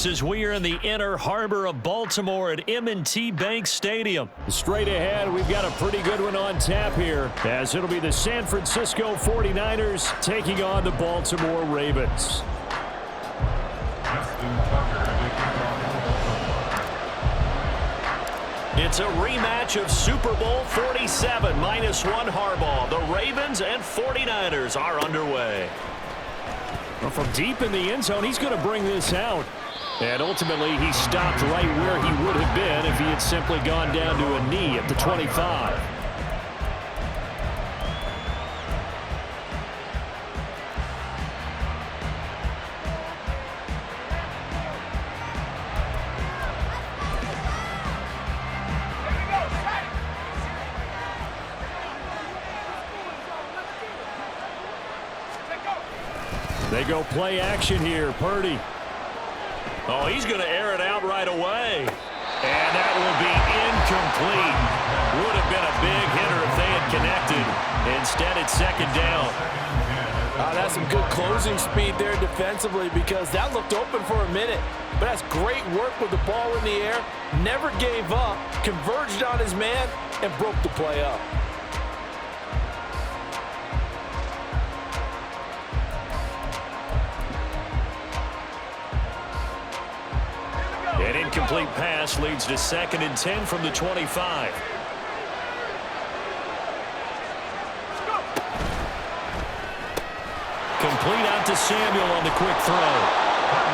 us as we are in the inner harbor of Baltimore at M&T Bank Stadium. Straight ahead, we've got a pretty good one on tap here, as it'll be the San Francisco 49ers taking on the Baltimore Ravens. It's a rematch of Super Bowl 47 -1 Harbaugh. The Ravens and 49ers are underway. Well, from deep in the end zone, he's going to bring this out. And ultimately, he stopped right where he would have been if he had simply gone down to a knee at the 25. They go play action here. Purdy. Oh, he's going to air it out right away. And that will be incomplete. Would have been a big hitter if they had connected. Instead, it's second down. That's some good closing speed there defensively, because that looked open for a minute. But that's great work with the ball in the air. Never gave up, converged on his man, and broke the play up. An incomplete pass leads to 2nd and 10 from the 25. Complete out to Samuel on the quick throw.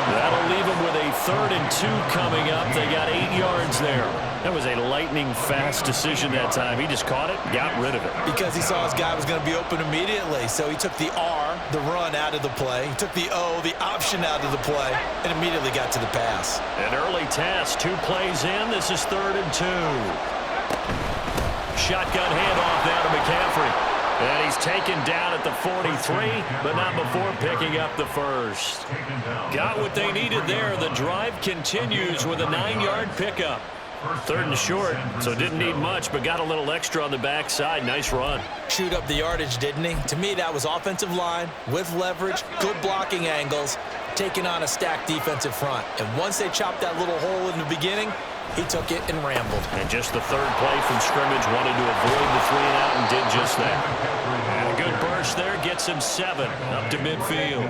That'll leave him with a 3rd and 2 coming up. They got 8 yards there. That was a lightning-fast decision that time. He just caught it, got rid of it. Because he saw his guy was going to be open immediately, so he took the R, the run, out of the play. He took the O, the option, out of the play, and immediately got to the pass. An early test, 2 plays in. This is 3rd and 2. Shotgun handoff now to McCaffrey. And he's taken down at the 43, but not before picking up the first. Got what they needed there. The drive continues with a 9-yard pickup. 3rd and short, so didn't need much, but got a little extra on the backside. Nice run. Chewed up the yardage, didn't he? To me, that was offensive line with leverage, good blocking angles, taking on a stacked defensive front. And once they chopped that little hole in the beginning, he took it and rambled. And just the 3rd play from scrimmage, wanted to avoid the 3-and-out and did just that. And a good burst there gets him 7 up to midfield.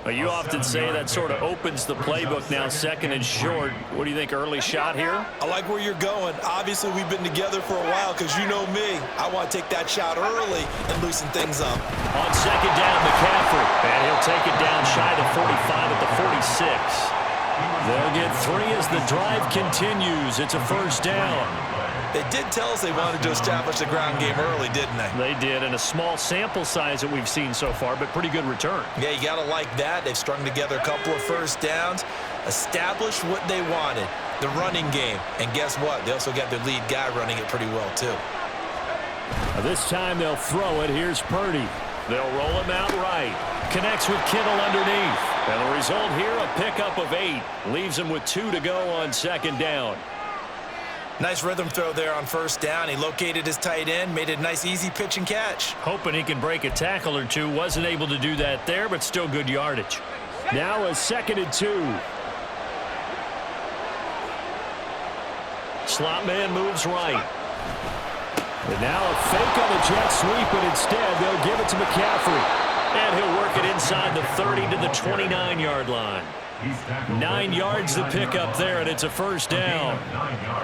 You often say that sort of opens the playbook now, 2nd and short. What do you think, early shot here? I like where you're going. Obviously, we've been together for a while, because you know me. I want to take that shot early and loosen things up. On 2nd down, McCaffrey. And he'll take it down shy of the 45 at the 46. They'll get 3 as the drive continues. It's a 1st down. They did tell us they wanted to establish the ground game early, didn't they? They did, and a small sample size that we've seen so far, but pretty good return. Yeah, you got to like that. They've strung together a couple of 1st downs, established what they wanted, the running game. And guess what? They also got their lead guy running it pretty well, too. This time they'll throw it. Here's Purdy. They'll roll him out right. Connects with Kittle underneath. And the result here, a pickup of 8. Leaves him with 2 to go on 2nd down. Nice rhythm throw there on 1st down. He located his tight end, made it a nice, easy pitch and catch. Hoping he can break a tackle or two. Wasn't able to do that there, but still good yardage. Now a 2nd and 2. Slot man moves right. And now a fake on the jet sweep, but instead they'll give it to McCaffrey. And he'll work it inside the 30 to the 29-yard line. 9 yards to pick up there, and it's a 1st down.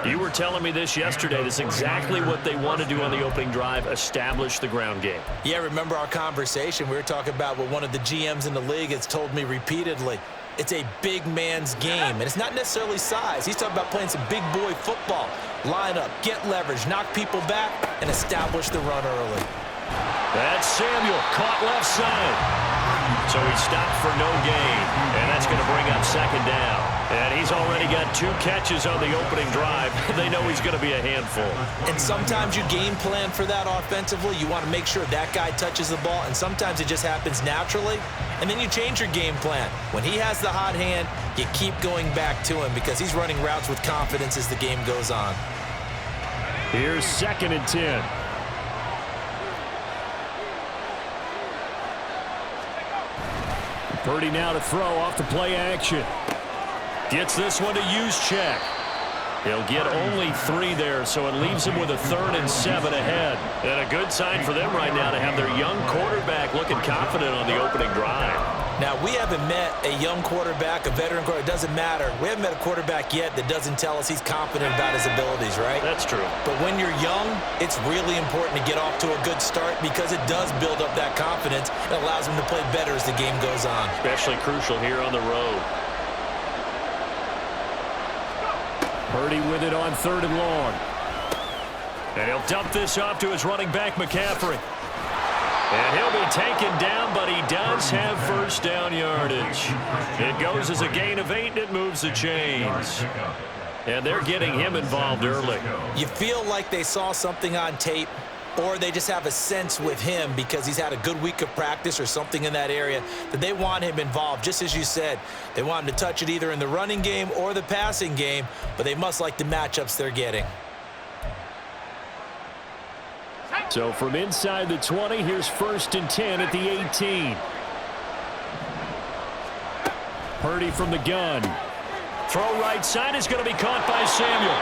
You were telling me this yesterday. This is exactly what they want to do on the opening drive, establish the ground game. Yeah, remember our conversation? We were talking about what one of the GMs in the league has told me repeatedly. It's a big man's game, and it's not necessarily size. He's talking about playing some big boy football. Line up, get leverage, knock people back, and establish the run early. That's Samuel, caught left side. So he stopped for no gain, and that's going to bring up 2nd down. And he's already got 2 catches on the opening drive. They know he's going to be a handful. And sometimes you game plan for that offensively. You want to make sure that guy touches the ball, and sometimes it just happens naturally. And then you change your game plan. When he has the hot hand, you keep going back to him because he's running routes with confidence as the game goes on. Here's 2nd and 10. Purdy now to throw off the play action. Gets this one to use check. He'll get only 3 there, so it leaves him with a 3rd and 7 ahead. And a good sign for them right now to have their young quarterback looking confident on the opening drive. Now, we haven't met a young quarterback, a veteran quarterback. It doesn't matter. We haven't met a quarterback yet that doesn't tell us he's confident about his abilities, right? That's true. But when you're young, it's really important to get off to a good start because it does build up that confidence. It allows him to play better as the game goes on. Especially crucial here on the road. Purdy with it on 3rd and long. And he'll dump this off to his running back, McCaffrey. And he'll be taken down, but he does have first down yardage. It goes as a gain of 8, and it moves the chains. And they're getting him involved early. You feel like they saw something on tape, or they just have a sense with him because he's had a good week of practice or something in that area that they want him involved. Just as you said, they want him to touch it either in the running game or the passing game, but they must like the matchups they're getting. So from inside the 20, here's 1st and 10 at the 18. Purdy from the gun. Throw right side is going to be caught by Samuel.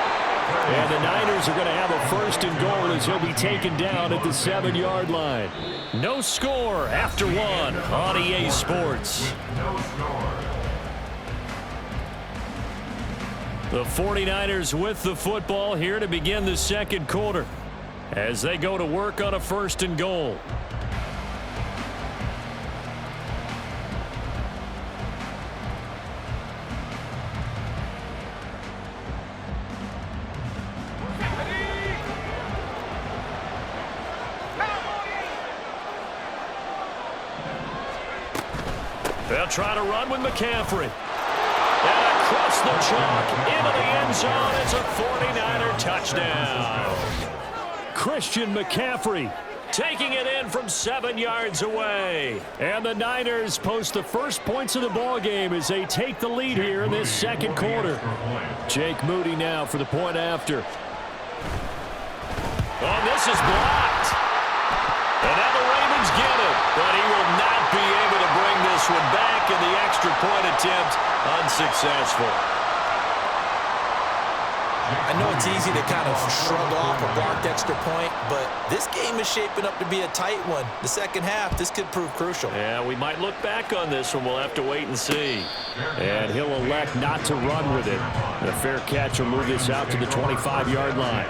And the Niners are going to have a 1st and goal as he'll be taken down at the 7-yard line. No score after 1 on EA Sports. The 49ers with the football here to begin the 2nd quarter as they go to work on a 1st and goal. They'll try to run with McCaffrey. And across the chalk into the end zone. It's a 49er touchdown. Christian McCaffrey taking it in from 7 yards away. And the Niners post the first points of the ball game as they take the lead here in this 2nd quarter. Jake Moody now for the point after. And this is blocked. And now the Ravens get it, but he will not be able to bring this one back, and the extra point attempt unsuccessful. I know it's easy to kind of shrug off a blocked extra point, but this game is shaping up to be a tight one. The 2nd half, this could prove crucial. Yeah, we might look back on this one. We'll have to wait and see. And he'll elect not to run with it. The fair catch will move this out to the 25-yard line.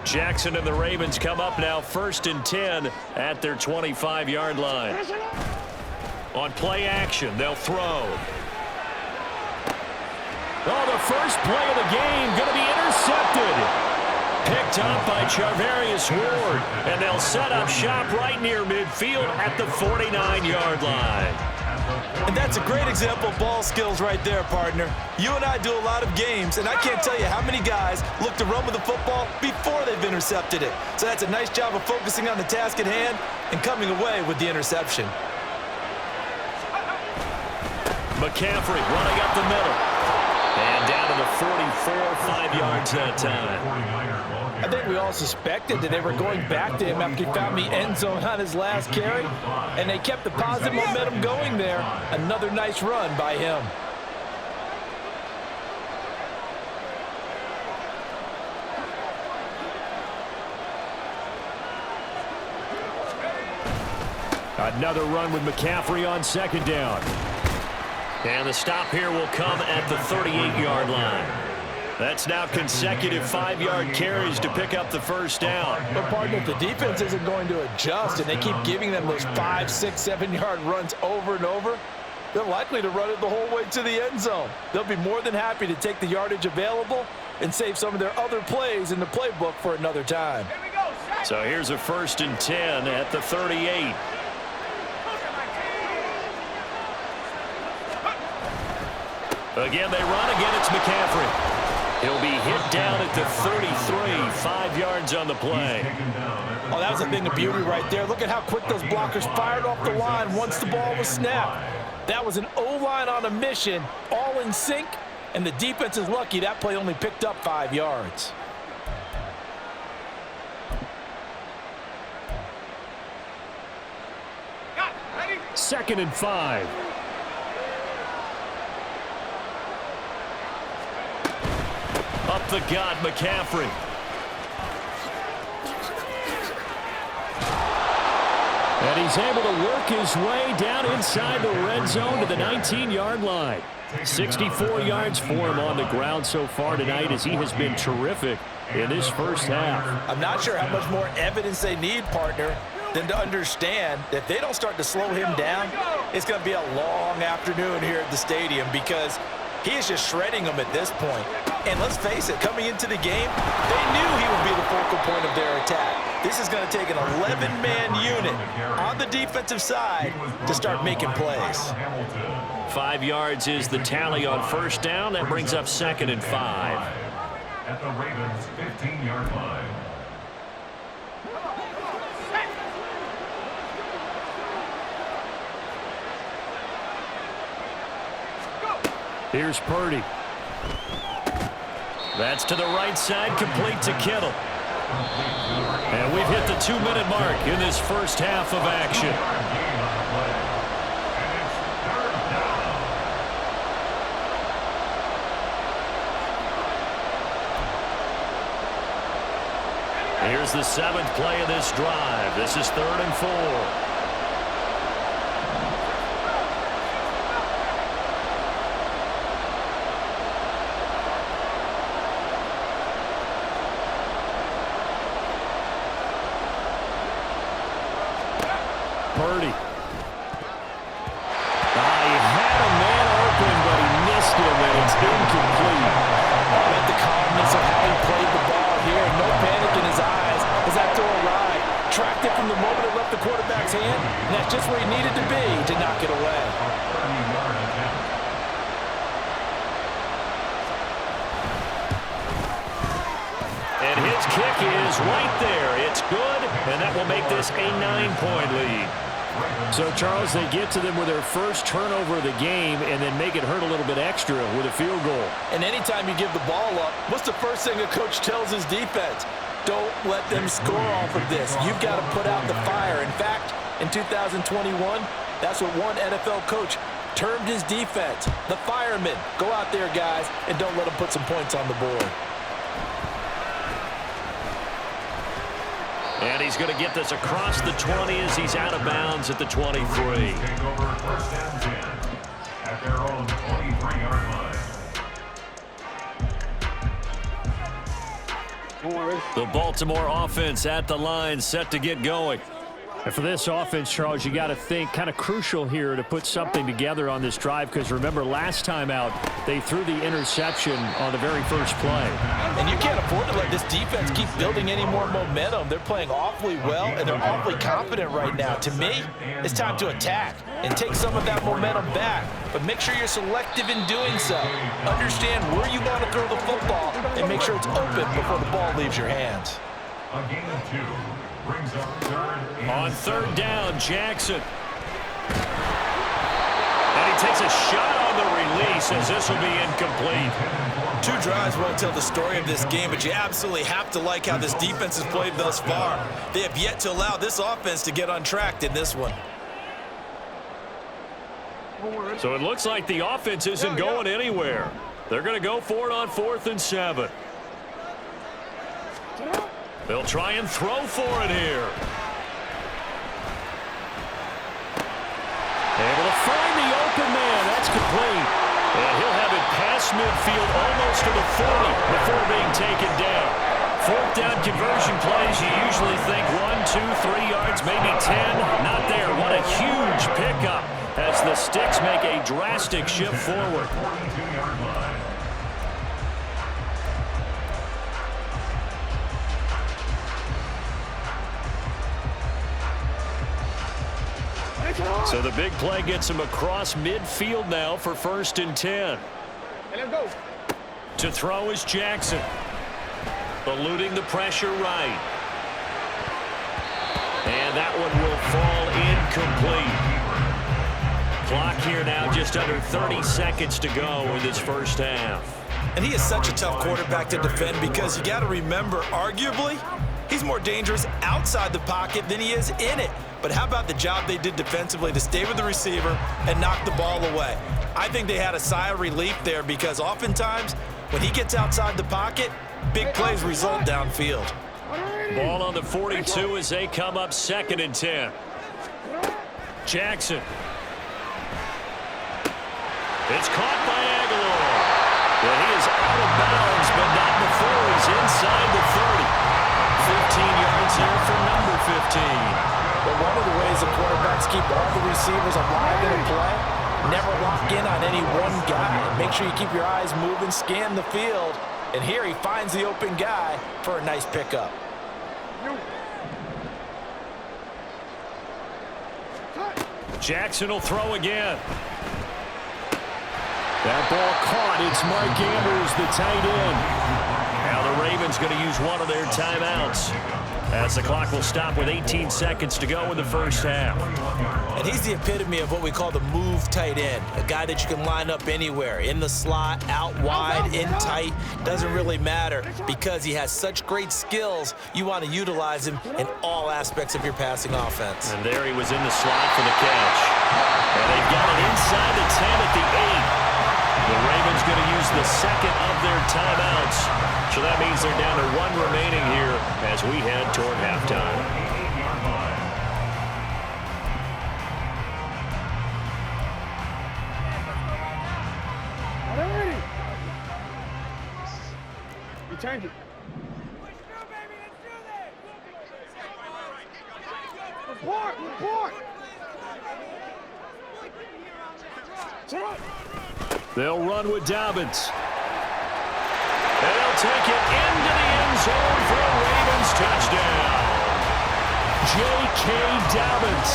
Jackson and the Ravens come up now 1st and 10 at their 25-yard line. On play action, they'll throw. Oh, the first play of the game going to be intercepted. Picked up by Charvarius Ward, and they'll set up shop right near midfield at the 49-yard line. And that's a great example of ball skills right there, partner. You and I do a lot of games, and I can't tell you how many guys look to run with the football before they've intercepted it. So that's a nice job of focusing on the task at hand and coming away with the interception. McCaffrey running up the middle. And down to the 44, 5 yards that time. I think we all suspected that they were going back to him after he found the end zone on his last carry, and they kept the positive momentum going there. Another nice run by him. Another run with McCaffrey on 2nd down. And the stop here will come at the 38-yard line. That's now consecutive 5-yard carries to pick up the first down. But, partner, if the defense isn't going to adjust and they keep giving them those 5, 6, 7-yard runs over and over, they're likely to run it the whole way to the end zone. They'll be more than happy to take the yardage available and save some of their other plays in the playbook for another time. So here's a 1st and 10 at the 38. Again, they run. Again, it's McCaffrey. He'll be hit down at the 33, 5 yards on the play. Oh, that was a thing of beauty right there. Look at how quick those blockers fired off the line once the ball was snapped. That was an O-line on a mission, all in sync, and the defense is lucky that play only picked up 5 yards. Second and 5. Up the gut, McCaffrey. And he's able to work his way down inside the red zone to the 19-yard line. 64 yards for him on the ground so far tonight as he has been terrific in this first half. I'm not sure how much more evidence they need, partner, than to understand that if they don't start to slow him down, it's going to be a long afternoon here at the stadium because he is just shredding them at this point. And let's face it, coming into the game, they knew he would be the focal point of their attack. This is going to take an 11-man unit on the defensive side to start making plays. 5 yards is the tally on first down. That brings up second and 5. At the Ravens' 15-yard line. Here's Purdy. That's to the right side, complete to Kittle. And we've hit the 2-minute mark in this first half of action. Here's the 7th play of this drive. This is 3rd and 4. Purdy. He had a man open, but he missed him, and it's incomplete. I like the calmness of how he played the ball here. No panic in his eyes as that throw arrived. Tracked it from the moment it left the quarterback's hand, and that's just where he needed to be to knock it away. And his kick is right there. It's good, and that will make this a 9-point lead. So, Charles, they get to them with their first turnover of the game and then make it hurt a little bit extra with a field goal. And anytime you give the ball up, what's the first thing a coach tells his defense? Don't let them score off of this. You've got to put out the fire. In fact, in 2021, that's what one NFL coach termed his defense, the firemen. Go out there, guys, and don't let them put some points on the board. And he's going to get this across the 20 as he's out of bounds at the 23. Take over 1st and 10 at their own 23-yard line. The Baltimore offense at the line, set to get going. And for this offense, Charles, you got to think kind of crucial here to put something together on this drive because remember last time out they threw the interception on the very first play. And you can't afford to let this defense keep building any more momentum. They're playing awfully well and they're awfully confident right now. To me, it's time to attack and take some of that momentum back. But make sure you're selective in doing so. Understand where you want to throw the football and make sure it's open before the ball leaves your hands. A gain of 2. Brings up 3rd and On 3rd down, Jackson. And he takes a shot on the release as this will be incomplete. 2 drives won't tell the story of this game, but you absolutely have to like how this defense has played thus far. They have yet to allow this offense to get untracked in this one. So it looks like the offense isn't going anywhere. They're going to go for it on 4th and 7. They'll try and throw for it here. Able to find the open man. That's complete. And he'll have it past midfield almost to the 40 before being taken down. 4th down conversion plays, you usually think 1, 2, 3 yards, maybe 10. Not there. What a huge pickup as the Sticks make a drastic shift forward. 42-yard line. So the big play gets him across midfield now for 1st and 10. To throw is Jackson. Eluding the pressure right. And that one will fall incomplete. Clock here now, just under 30 seconds to go in this first half. And he is such a tough quarterback to defend because you got to remember, arguably, he's more dangerous outside the pocket than he is in it. But how about the job they did defensively to stay with the receiver and knock the ball away? I think they had a sigh of relief there because oftentimes when he gets outside the pocket, big plays result downfield. Ball on the 42 as they come up 2nd and 10. Jackson. It's caught by Aguilar. And he is out of bounds, but not before he's inside the 30. 15 yards there for number 15. But one of the ways the quarterbacks keep all the receivers alive in a play, never lock in on any one guy. Make sure you keep your eyes moving, scan the field. And here he finds the open guy for a nice pickup. Jackson will throw again. That ball caught. It's Mark Andrews, the tight end. Now the Ravens going to use one of their timeouts as the clock will stop with 18 seconds to go in the first half. And he's the epitome of what we call the move tight end, a guy that you can line up anywhere, in the slot, out wide, in tight, doesn't really matter because he has such great skills. You want to utilize him in all aspects of your passing offense. And there he was in the slot for the catch. And they've got it inside the 10 at the 8. The Ravens going to use the second of their timeouts. So that means they're down to 1 remaining here as we head toward halftime. You turned it. Report! Report! They'll run with Dobbins. And they'll take it into the end zone for a Ravens touchdown. J.K. Dobbins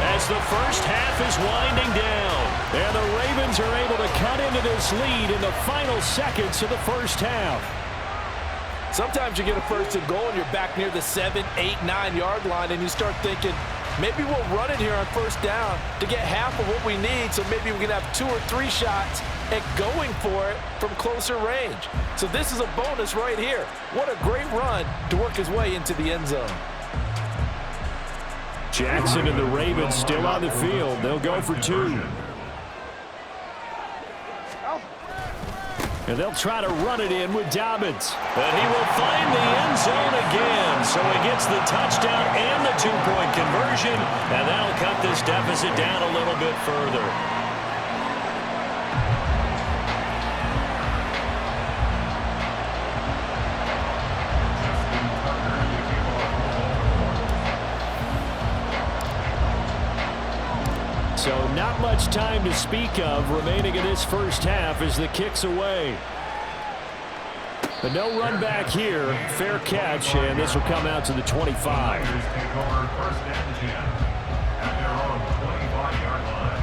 As the first half is winding down. And the Ravens are able to cut into this lead in the final seconds of the first half. Sometimes you get a first and goal and you're back near the 7, 8, 9-yard line and you start thinking, maybe we'll run it here on first down to get half of what we need so maybe we can have 2 or 3 shots at going for it from closer range. So this is a bonus right here. What a great run to work his way into the end zone. Jackson and the Ravens still on the field. They'll go for 2. And they'll try to run it in with Dobbins. But he will find the end zone again. So he gets the touchdown and the 2-point conversion. And that'll cut this deficit down a little bit further. So not much time to speak of remaining in this first half as the kick's away. But no run back here. Fair catch, and this will come out to the 25. Take over 1st and 10 at their own 25-yard line.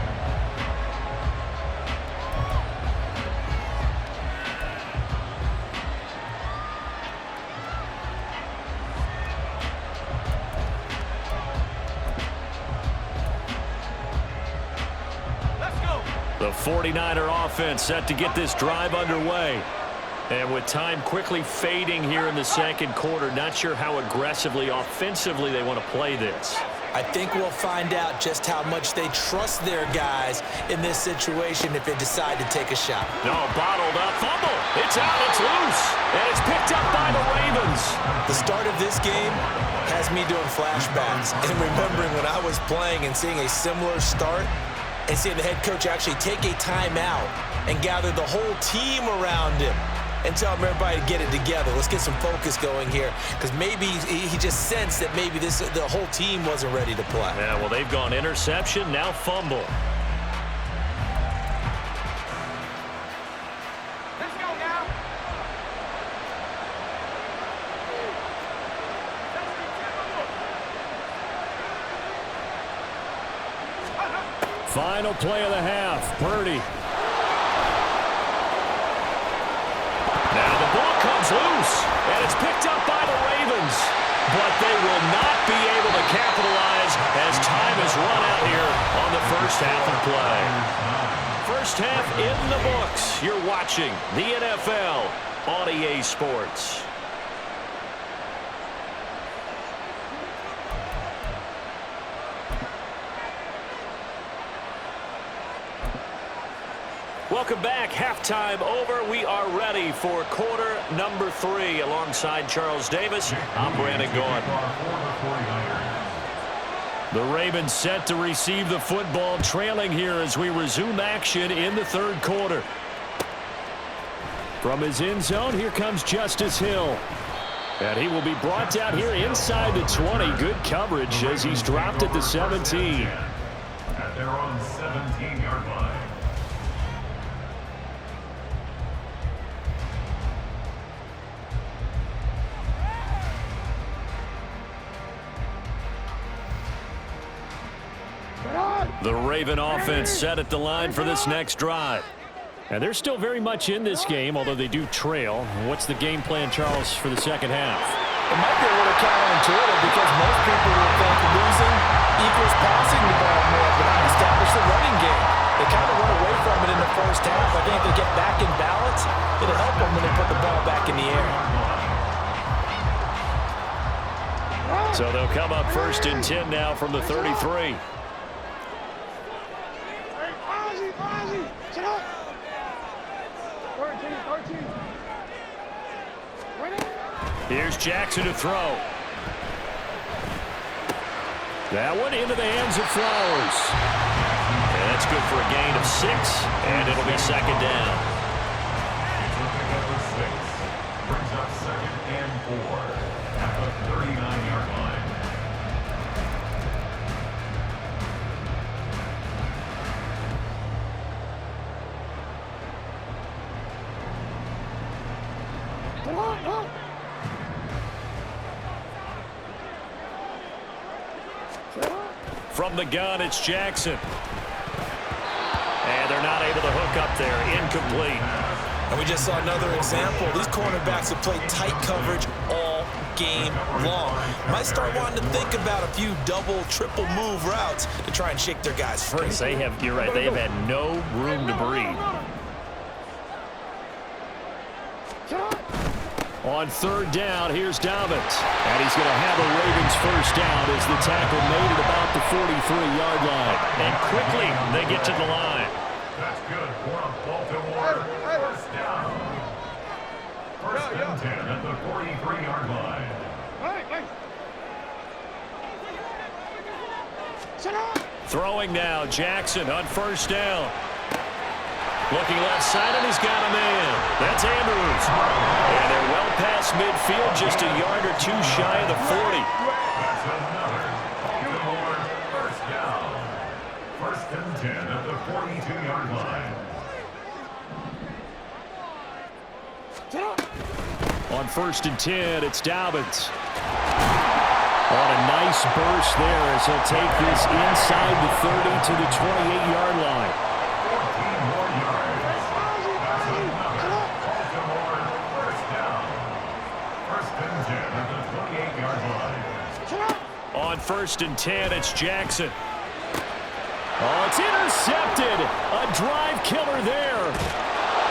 The 49er offense set to get this drive underway. And with time quickly fading here in the second quarter, not sure how aggressively, offensively they want to play this. I think we'll find out just how much they trust their guys in this situation if they decide to take a shot. No, bottled up, fumble. It's out, it's loose, and it's picked up by the Ravens. The start of this game has me doing flashbacks and remembering when I was playing and seeing a similar start and seeing the head coach actually take a timeout and gather the whole team around him and tell everybody to get it together. Let's get some focus going here because maybe he just sensed that maybe the whole team wasn't ready to play. Yeah, well, they've gone interception, now fumble. Let's go now. Final play of the half. Purdy. Now the ball comes loose, and it's picked up by the Ravens. but they will not be able to capitalize as time has run out here on the first half of play. First half in the books. You're watching the NFL on EA Sports. Welcome back. Halftime over. We are ready for quarter number 3. Alongside Charles Davis, I'm Brandon Gaudin. The Ravens set to receive the football, trailing here as we resume action in the third quarter. From his end zone, here comes Justice Hill. And he will be brought down here inside the 20. Good coverage as he's dropped at the 17. At their own 17-yard line. The Raven offense set at the line for this next drive. And they're still very much in this game, although they do trail. What's the game plan, Charles, for the second half? It might be a little counterintuitive because most people will think losing equals passing the ball more, but not establish the running game. They kind of run away from it in the first half. I think if they get back in balance, it'll help them when they put the ball back in the air. So they'll come up first and 10 now from the 33. Here's Jackson to throw. That one into the hands of Flowers. And that's good for a gain of 6, and it'll be second down. Brings up 2nd and 4 at the 39-yard line. From the gun, it's Jackson. And they're not able to hook up there. Incomplete. And we just saw another example. These cornerbacks have played tight coverage all game long. Might start wanting to think about a few double, triple move routes to try and shake their guys free. You're right, they have had no room to breathe. On third down, here's Dobbins. And he's going to have a Ravens first down as the tackle made at about the 43-yard line. And quickly, they get to the line. That's good for a Baltimore first down. First and 10 at the 43-yard line. Throwing now, Jackson on first down. Looking left side, and he's got a man. That's Andrews. And they're well past midfield, just a yard or two shy of the 40. That's another Baltimore first down. First and 10 at the 42-yard line. On first and 10, it's Dobbins. On a nice burst there as he'll take this inside the 30 to the 28-yard line. 14 more yards. That's another Baltimore first down. First and 10 at the 28-yard line. On first and 10, it's Jackson. Oh, it's intercepted. A drive killer there.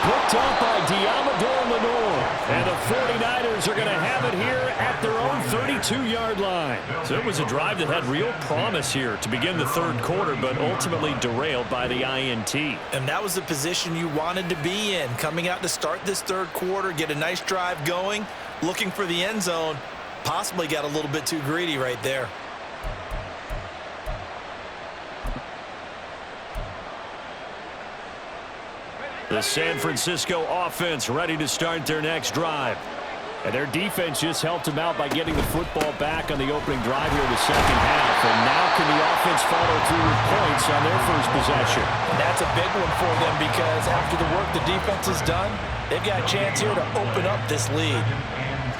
Picked up by Diamador Lenore. And the 49ers are going to have it here at their own 32-yard line. So it was a drive that had real promise here to begin the third quarter, but ultimately derailed by the INT. And that was the position you wanted to be in. Coming out to start this third quarter, get a nice drive going, looking for the end zone. Possibly got a little bit too greedy right there. The San Francisco offense ready to start their next drive. And their defense just helped them out by getting the football back on the opening drive here in the second half. And now can the offense follow through with points on their first possession? And that's a big one for them because after the work the defense has done, they've got a chance here to open up this lead.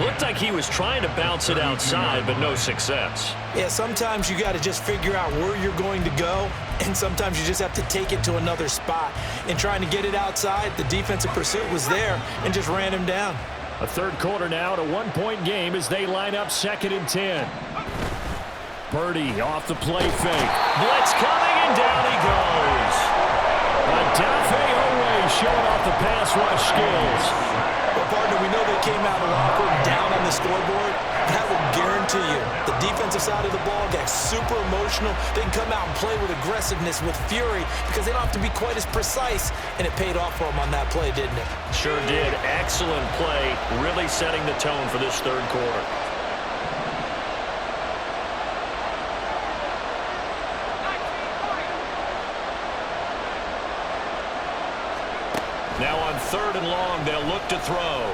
Looked like he was trying to bounce it outside, but no success. Yeah, sometimes you got to just figure out where you're going to go, and sometimes you just have to take it to another spot. And trying to get it outside, the defensive pursuit was there and just ran him down. A third quarter now, at a one-point game as they line up 2nd and 10. Purdy off the play fake. Blitz coming, and down he goes. Adafe Owe showing off the pass rush skills. Well, partner, we know they came out awkward down on the scoreboard. That will guarantee you the defensive side of the ball gets super emotional. They can come out and play with aggressiveness, with fury, because they don't have to be quite as precise. And it paid off for them on that play, didn't it? Sure did. Excellent play, really setting the tone for this third quarter. Now on 3rd and long, they'll look to throw.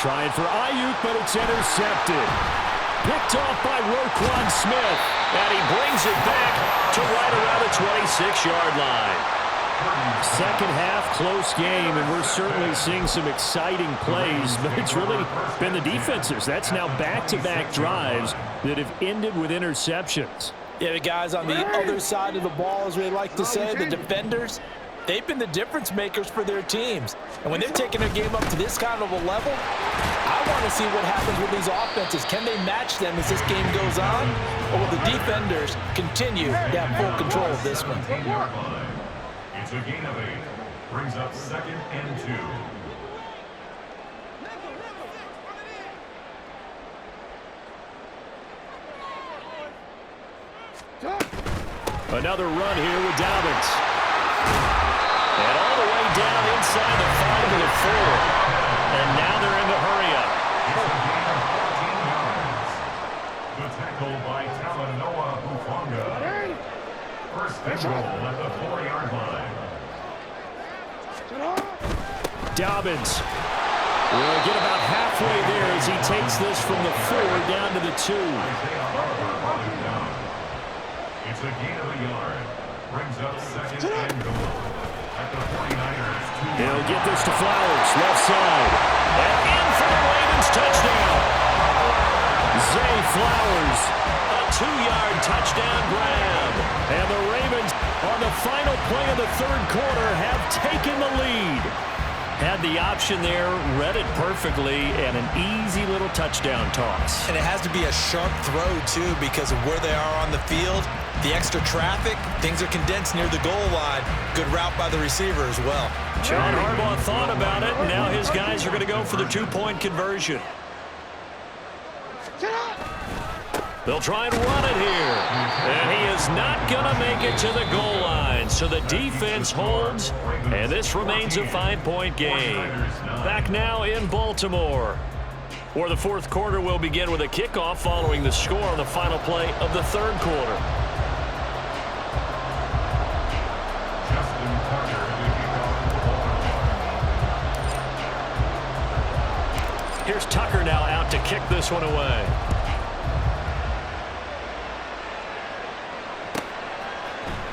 Trying for Ayuk, but it's intercepted. Picked off by Roquan Smith. And he brings it back to right around the 26-yard line. Second half, close game, and we're certainly seeing some exciting plays, but it's really been the defenses. That's now back-to-back drives that have ended with interceptions. Yeah, the guys on the other side of the ball, as we like to say, the defenders, they've been the difference makers for their teams. And when they're taking their game up to this kind of a level, I want to see what happens with these offenses. Can they match them as this game goes on? Or will the defenders continue to have full control of this one? It's a gain of 8. Brings up 2nd and 2. Another run here with Dobbins. And all the way down inside the 5 to the 4. And now they're in the hurry-up. It's a gain of 14 yards. The tackle by Talanoa Hufanga. First and goal at the 4-yard line. Dobbins will get about halfway there as he takes this from the 4 down to the 2. Isaiah Barber brought him down. It's a gain of a yard. Brings up 2nd and goal at the 49ers. He'll get this to Flowers, left side. And in for the Ravens touchdown. Zay Flowers. A 2-yard touchdown grab. And the Ravens, on the final play of the third quarter, have taken the lead. Had the option there, read it perfectly, and an easy little touchdown toss. And it has to be a sharp throw, too, because of where they are on the field. The extra traffic, things are condensed near the goal line. Good route by the receiver as well. John Harbaugh thought about it, and now his guys are going to go for the 2-point conversion. They'll try and run it here. And he is not going to make it to the goal line. So the defense holds, and this remains a 5-point game. Back now in Baltimore, where the fourth quarter will begin with a kickoff following the score on the final play of the third quarter. Here's Tucker now out to kick this one away.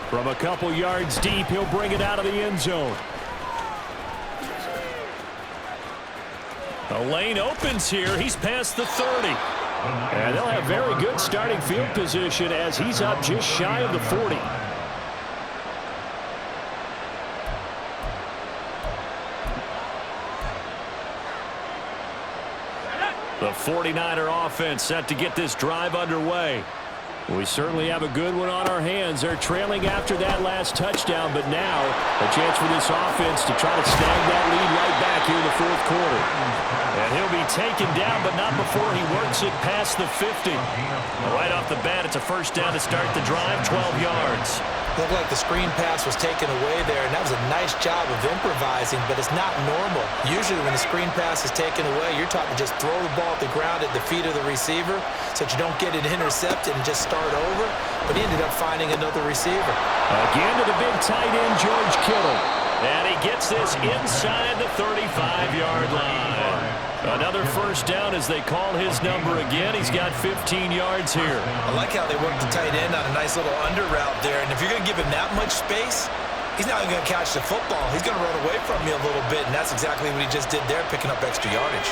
From a couple yards deep, he'll bring it out of the end zone. The lane opens here. He's past the 30. And they'll have very good starting field position as he's up just shy of the 40. The 49er offense set to get this drive underway. We certainly have a good one on our hands. They're trailing after that last touchdown, but now a chance for this offense to try to snag that lead right back here in the fourth quarter. And he'll be taken down, but not before he works it past the 50. Right off the bat, it's a first down to start the drive, 12 yards. Looked like the screen pass was taken away there, and that was a nice job of improvising, but it's not normal. Usually when the screen pass is taken away, you're taught to just throw the ball at the ground at the feet of the receiver so that you don't get it intercepted and just start over, but he ended up finding another receiver. Again to the big tight end, George Kittle. And he gets this inside the 35-yard line. Another first down as they call his number again. He's got 15 yards here. I like how they work the tight end on a nice little under route there. And if you're going to give him that much space, he's not going to catch the football. He's going to run away from you a little bit, and that's exactly what he just did there, picking up extra yardage.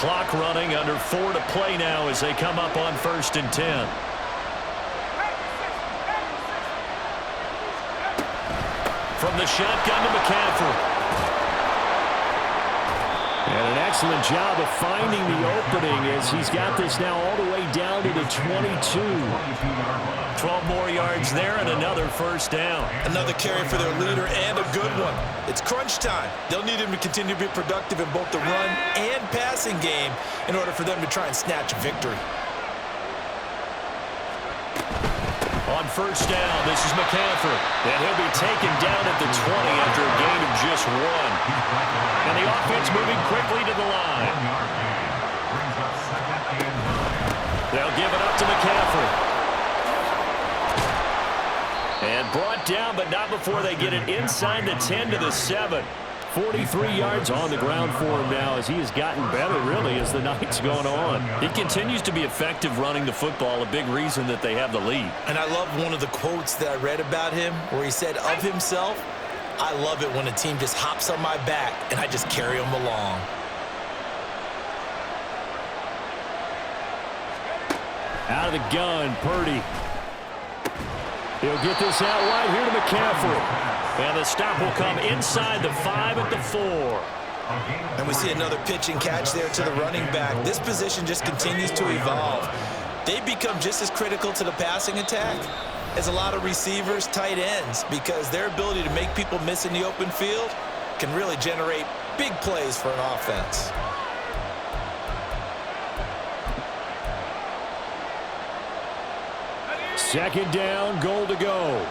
Clock running, under 4 to play now as they come up on 1st and 10. From the shotgun to McCaffrey. And an excellent job of finding the opening as he's got this now all the way down to the 22. 12 more yards there and another first down. Another carry for their leader and a good one. It's crunch time. They'll need him to continue to be productive in both the run and passing game in order for them to try and snatch a victory. On first down, this is McCaffrey. And he'll be taken down at the 20 after a gain of just 1. And the offense moving quickly to the line. They'll give it up to McCaffrey. And brought down, but not before they get it inside the 10 to the 7. 43 yards on the ground for him now as he has gotten better, really, as the night's going on. He continues to be effective running the football, a big reason that they have the lead. And I love one of the quotes that I read about him where he said of himself, "I love it when a team just hops on my back and I just carry them along." Out of the gun, Purdy. He'll get this out wide here to McCaffrey. And the stop will come inside the 5 at the 4. And we see another pitch and catch there to the running back. This position just continues to evolve. They become just as critical to the passing attack as a lot of receivers, tight ends, because their ability to make people miss in the open field can really generate big plays for an offense. Second down, goal to go.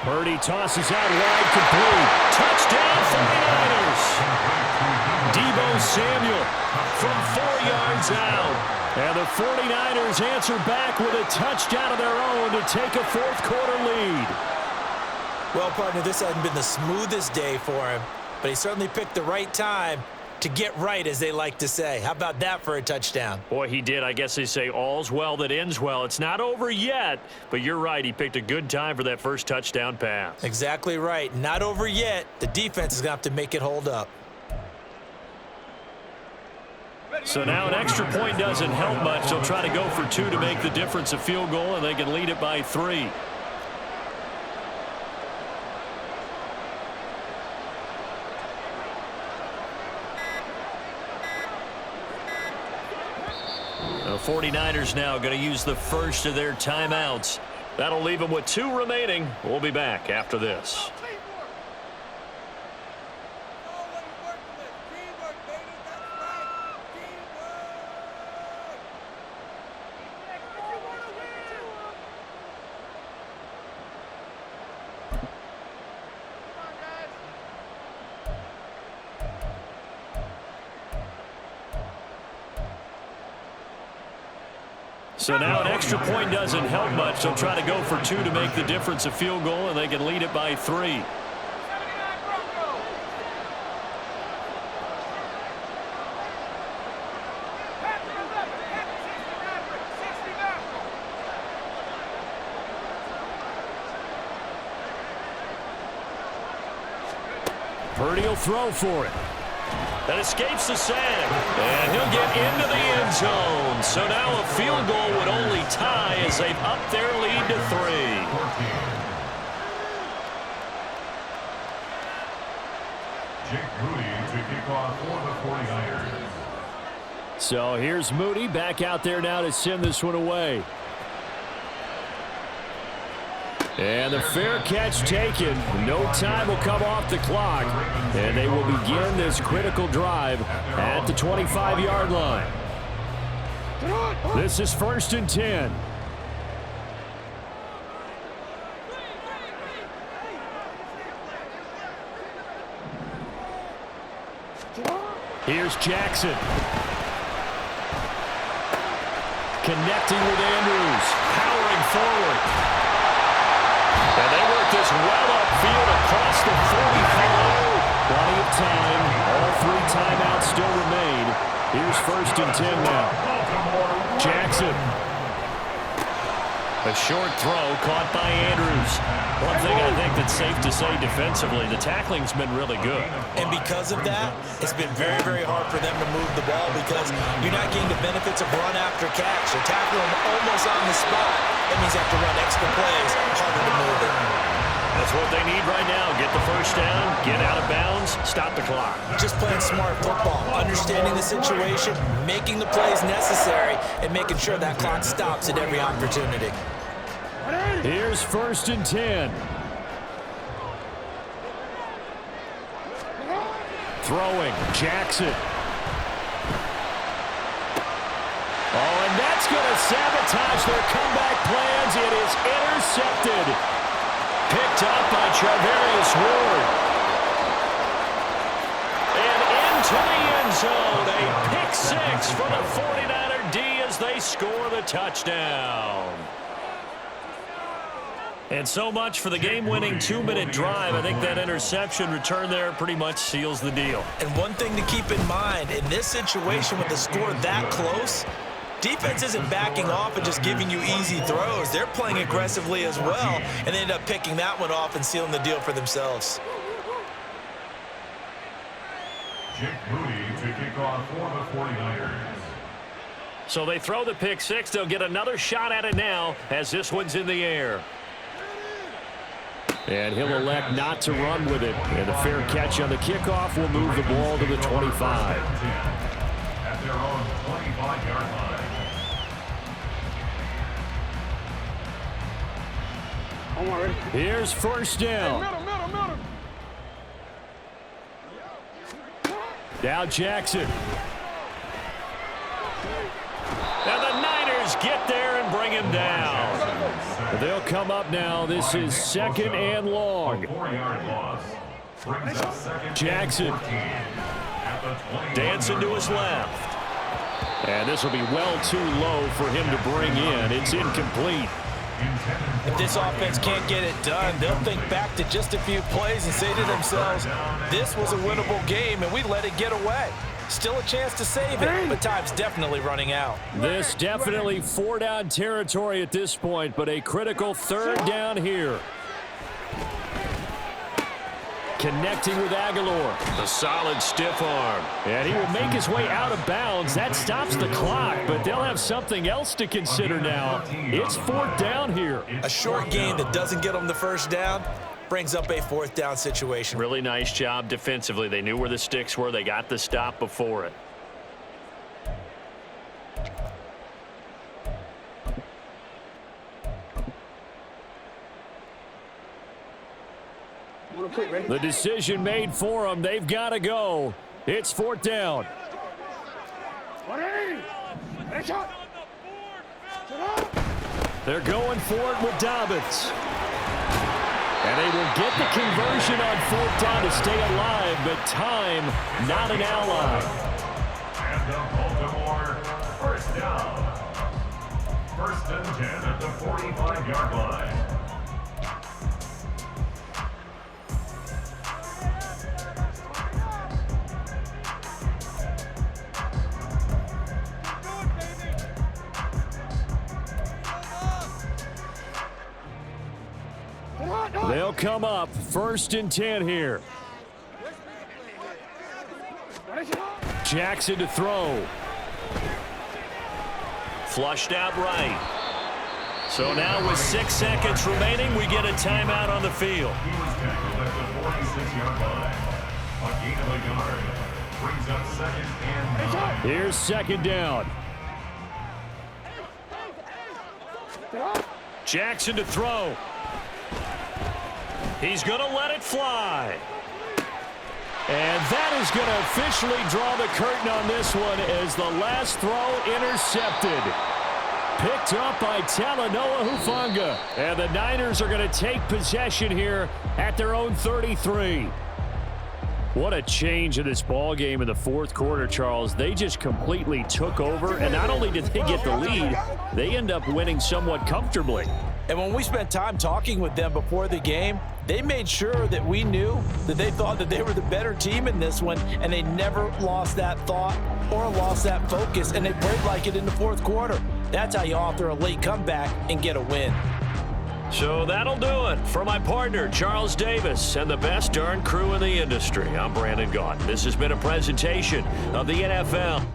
Purdy tosses out wide, complete. Touchdown, 49ers. Deebo Samuel from 4 yards out. And the 49ers answer back with a touchdown of their own to take a fourth-quarter lead. Well, partner, this hasn't been the smoothest day for him, but he certainly picked the right time to get right, as they like to say. How about that for a touchdown? Boy, he did. I guess they say all's well that ends well. It's not over yet, but you're right. He picked a good time for that first touchdown pass. Exactly right. Not over yet. The defense is going to have to make it hold up. So now an extra point doesn't help much. They'll try to go for 2 to make the difference a field goal, and they can lead it by 3. The 49ers now going to use the first of their timeouts. That'll leave them with 2 remaining. We'll be back after this. So now an extra point doesn't help much. They'll try to go for 2 to make the difference a field goal, and they can lead it by 3. Purdy will throw for it. That escapes the sack, and he'll get into the end zone. So now a field goal would only tie as they've upped their lead to 3. Jake Moody to kick off for the 49ers. So here's Moody back out there now to send this one away. And the fair catch taken. No time will come off the clock. And they will begin this critical drive at the 25-yard line. This is 1st and 10. Here's Jackson. Connecting with Andrews. Powering forward. And they work this well upfield across the 45. Plenty of time. All 3 timeouts still remain. Here's 1st and 10 now. Jackson. A short throw caught by Andrews. One thing I think that's safe to say defensively, the tackling's been really good. And because of that, it's been very, very hard for them to move the ball because you're not getting the benefits of run after catch. They're tackling them almost on the spot. That means they have to run extra plays, harder to move it. That's what they need right now. Get the first down, get out of bounds, stop the clock. Just playing smart football, understanding the situation, making the plays necessary, and making sure that clock stops at every opportunity. Here's 1st and 10. Throwing, Jackson. Oh, and that's going to sabotage their comeback plans. It is intercepted. Picked up by Charvarius Ward. And into the end zone. A pick 6 for the 49er D as they score the touchdown. And so much for the game-winning 2-minute drive. I think that interception return there pretty much seals the deal. And one thing to keep in mind, in this situation with the score that close, defense isn't backing off and just giving you easy throws. They're playing aggressively as well, and they end up picking that one off and sealing the deal for themselves. Jake Moody to kick off for the 49ers. So they throw the pick 6. They'll get another shot at it now as this one's in the air. And he'll elect not to run with it. And a fair catch on the kickoff will move the ball to the 25. At their own 25-yard line. Here's 1st down. Middle. Now Jackson. And the Niners get there and bring him down. They'll come up now. This is 2nd and long. 4-yard loss. Brings up 2nd Jackson. and 14 at the 20. Dancing to his left. And this will be well too low for him to bring in. It's incomplete. If this offense can't get it done, they'll think back to just a few plays and say to themselves, this was a winnable game and we let it get away. Still a chance to save it, but time's definitely running out. This definitely 4-down territory at this point, but a critical 3rd down here. Connecting with Aguilar. The solid stiff arm. And he will make his way out of bounds. That stops the clock, but they'll have something else to consider now. It's 4th down here. A short game that doesn't get them the first down brings up a 4th down situation. Really nice job defensively. They knew where the sticks were. They got the stop before it. The decision made for them. They've got to go. It's 4th down. They're going for it with Dobbins. And they will get the conversion on 4th down to stay alive, but time not an ally. And the Baltimore 1st down. 1st and 10 at the 45-yard line. They'll come up 1st and 10 here. Jackson to throw. Flushed out right. So now with 6 seconds remaining, we get a timeout on the field. He was tackled at the 46-yard line. A gain of a yard. Brings up 2nd and 9. Here's 2nd down. Jackson to throw. He's going to let it fly. And that is going to officially draw the curtain on this one as the last throw intercepted. Picked up by Talanoa Hufanga. And the Niners are going to take possession here at their own 33. What a change in this ball game in the 4th quarter, Charles. They just completely took over, and not only did they get the lead, they end up winning somewhat comfortably. And when we spent time talking with them before the game, they made sure that we knew that they thought that they were the better team in this one, and they never lost that thought or lost that focus, and they played like it in the fourth quarter. That's how you author a late comeback and get a win. So that'll do it for my partner, Charles Davis, and the best darn crew in the industry. I'm Brandon Gaudin. This has been a presentation of the NFL.